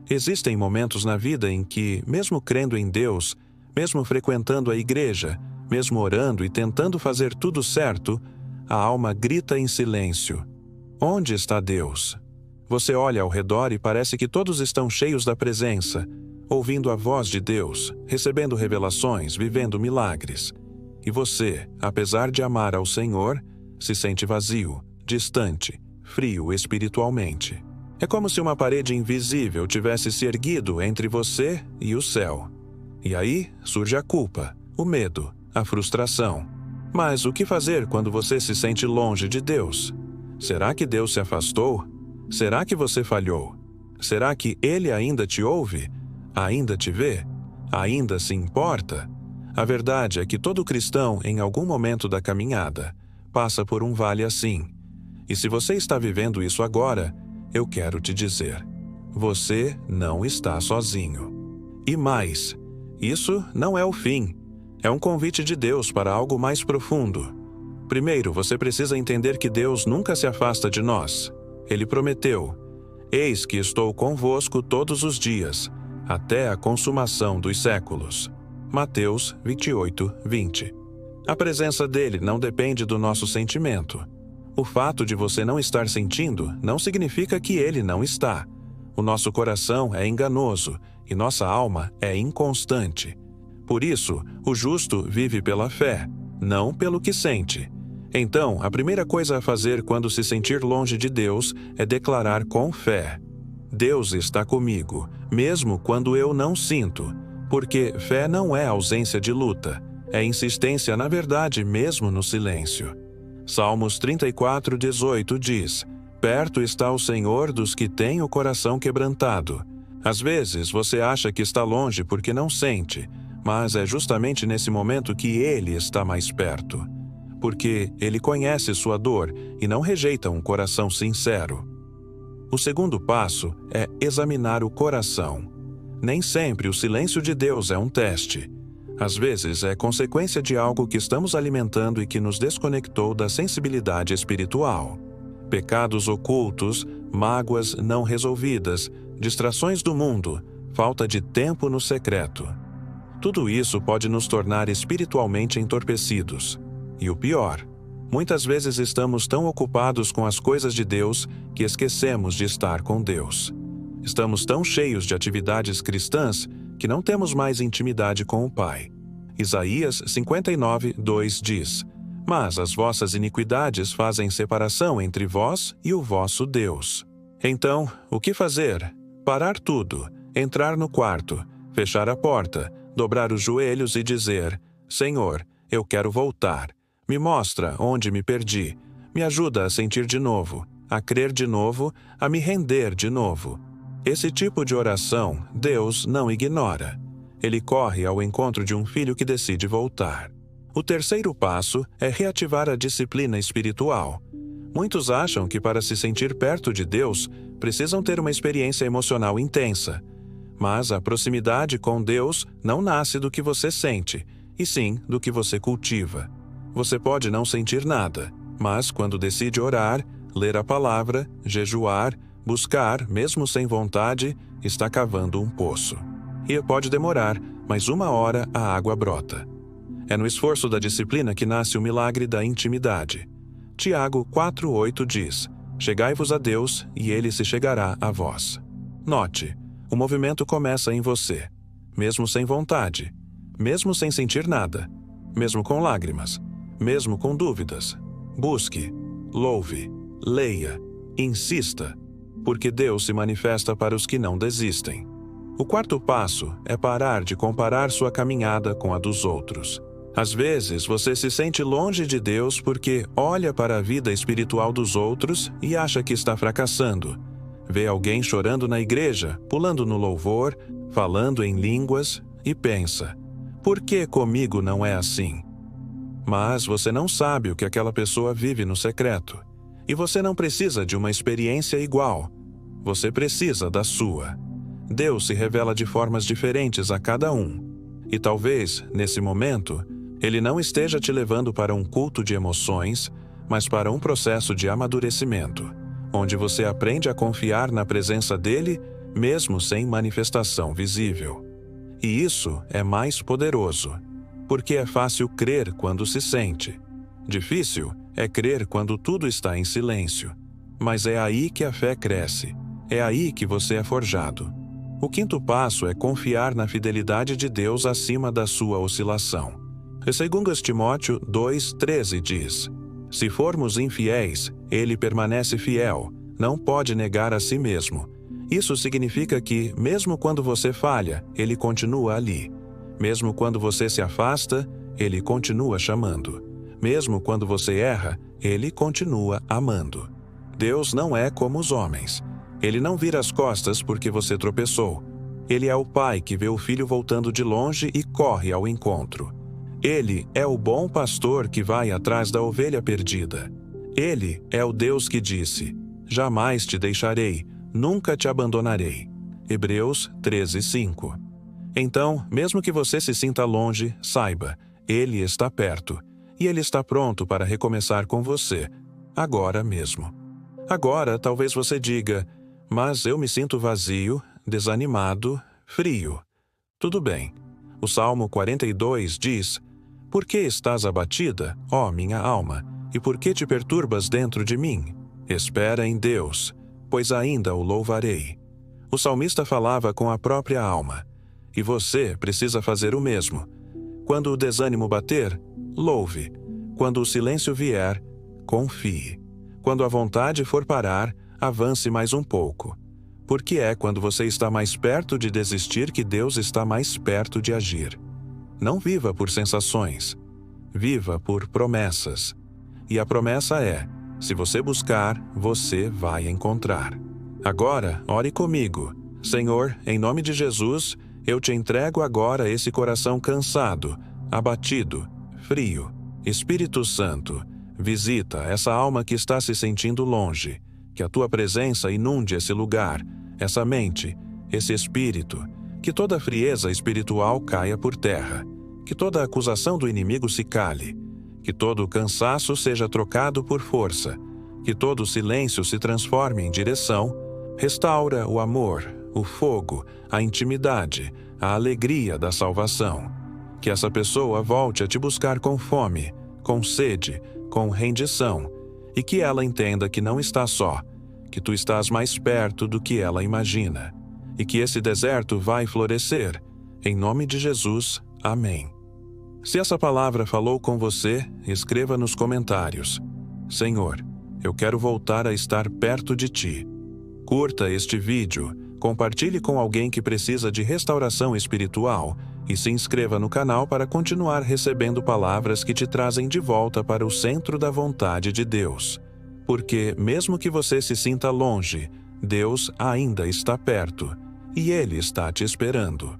Existem momentos na vida em que, mesmo crendo em Deus, mesmo frequentando a igreja, mesmo orando e tentando fazer tudo certo, a alma grita em silêncio: onde está Deus? Você olha ao redor e parece que todos estão cheios da presença, ouvindo a voz de Deus, recebendo revelações, vivendo milagres. E você, apesar de amar ao Senhor, se sente vazio, distante, frio espiritualmente. É como se uma parede invisível tivesse se erguido entre você e o céu. E aí surge a culpa, o medo, a frustração. Mas o que fazer quando você se sente longe de Deus? Será que Deus se afastou? Será que você falhou? Será que Ele ainda te ouve? Ainda te vê? Ainda se importa? A verdade é que todo cristão, em algum momento da caminhada, passa por um vale assim. E se você está vivendo isso agora, eu quero te dizer: você não está sozinho. E mais, isso não é o fim. É um convite de Deus para algo mais profundo. Primeiro, você precisa entender que Deus nunca se afasta de nós. Ele prometeu: eis que estou convosco todos os dias, até a consumação dos séculos. Mateus 28, 20. A presença dele não depende do nosso sentimento. O fato de você não estar sentindo não significa que ele não está. O nosso coração é enganoso e nossa alma é inconstante. Por isso, o justo vive pela fé, não pelo que sente. Então, a primeira coisa a fazer quando se sentir longe de Deus é declarar com fé: Deus está comigo, mesmo quando eu não sinto, porque fé não é ausência de luta, é insistência na verdade mesmo no silêncio. Salmos 34, 18 diz: perto está o Senhor dos que têm o coração quebrantado. Às vezes você acha que está longe porque não sente, mas é justamente nesse momento que Ele está mais perto. Porque Ele conhece sua dor e não rejeita um coração sincero. O segundo passo é examinar o coração. Nem sempre o silêncio de Deus é um teste. Às vezes é consequência de algo que estamos alimentando e que nos desconectou da sensibilidade espiritual. Pecados ocultos, mágoas não resolvidas, distrações do mundo, falta de tempo no secreto. Tudo isso pode nos tornar espiritualmente entorpecidos. E o pior, muitas vezes estamos tão ocupados com as coisas de Deus que esquecemos de estar com Deus. Estamos tão cheios de atividades cristãs que não temos mais intimidade com o Pai. Isaías 59, 2 diz: mas as vossas iniquidades fazem separação entre vós e o vosso Deus. Então, o que fazer? Parar tudo, entrar no quarto, fechar a porta, dobrar os joelhos e dizer: Senhor, eu quero voltar. Me mostra onde me perdi. Me ajuda a sentir de novo, a crer de novo, a me render de novo. Esse tipo de oração, Deus não ignora. Ele corre ao encontro de um filho que decide voltar. O terceiro passo é reativar a disciplina espiritual. Muitos acham que para se sentir perto de Deus, precisam ter uma experiência emocional intensa. Mas a proximidade com Deus não nasce do que você sente, e sim do que você cultiva. Você pode não sentir nada, mas quando decide orar, ler a palavra, jejuar, buscar, mesmo sem vontade, está cavando um poço. E pode demorar, mas 1 hora a água brota. É no esforço da disciplina que nasce o milagre da intimidade. Tiago 4,8 diz: chegai-vos a Deus, e Ele se chegará a vós. Note, o movimento começa em você, mesmo sem vontade, mesmo sem sentir nada, mesmo com lágrimas, mesmo com dúvidas. Busque, louve, leia, insista, porque Deus se manifesta para os que não desistem. O quarto passo é parar de comparar sua caminhada com a dos outros. Às vezes você se sente longe de Deus porque olha para a vida espiritual dos outros e acha que está fracassando. Vê alguém chorando na igreja, pulando no louvor, falando em línguas e pensa: por que comigo não é assim? Mas você não sabe o que aquela pessoa vive no secreto. E você não precisa de uma experiência igual. Você precisa da sua. Deus se revela de formas diferentes a cada um. E talvez, nesse momento, Ele não esteja te levando para um culto de emoções, mas para um processo de amadurecimento, onde você aprende a confiar na presença dEle mesmo sem manifestação visível. E isso é mais poderoso, porque é fácil crer quando se sente. Difícil é crer quando tudo está em silêncio. Mas é aí que a fé cresce. É aí que você é forjado. O quinto passo é confiar na fidelidade de Deus acima da sua oscilação. E 2 Timóteo 2,13 diz: Se formos infiéis, ele permanece fiel, não pode negar a si mesmo. Isso significa que, mesmo quando você falha, ele continua ali. Mesmo quando você se afasta, ele continua chamando. Mesmo quando você erra, ele continua amando. Deus não é como os homens. Ele não vira as costas porque você tropeçou. Ele é o pai que vê o filho voltando de longe e corre ao encontro. Ele é o bom pastor que vai atrás da ovelha perdida. Ele é o Deus que disse: Jamais te deixarei, nunca te abandonarei. Hebreus 13:5. Então, mesmo que você se sinta longe, saiba, Ele está perto. E Ele está pronto para recomeçar com você, agora mesmo. Agora, talvez você diga: mas eu me sinto vazio, desanimado, frio. Tudo bem. O Salmo 42 diz: Por que estás abatida, ó minha alma, e por que te perturbas dentro de mim? Espera em Deus, pois ainda o louvarei. O salmista falava com a própria alma. E você precisa fazer o mesmo. Quando o desânimo bater, louve. Quando o silêncio vier, confie. Quando a vontade for parar, avance mais um pouco. Porque é quando você está mais perto de desistir que Deus está mais perto de agir. Não viva por sensações. Viva por promessas. E a promessa é: se você buscar, você vai encontrar. Agora, ore comigo. Senhor, em nome de Jesus, eu te entrego agora esse coração cansado, abatido, frio. Espírito Santo, visita essa alma que está se sentindo longe. Que a tua presença inunde esse lugar, essa mente, esse espírito. Que toda frieza espiritual caia por terra. Que toda acusação do inimigo se cale. Que todo cansaço seja trocado por força. Que todo silêncio se transforme em direção. Restaura o amor, o fogo, a intimidade, a alegria da salvação. Que essa pessoa volte a te buscar com fome, com sede, com rendição, e que ela entenda que não está só, que tu estás mais perto do que ela imagina, e que esse deserto vai florescer. Em nome de Jesus, amém. Se essa palavra falou com você, escreva nos comentários: Senhor, eu quero voltar a estar perto de ti. Curta este vídeo, compartilhe com alguém que precisa de restauração espiritual e se inscreva no canal para continuar recebendo palavras que te trazem de volta para o centro da vontade de Deus. Porque, mesmo que você se sinta longe, Deus ainda está perto e Ele está te esperando.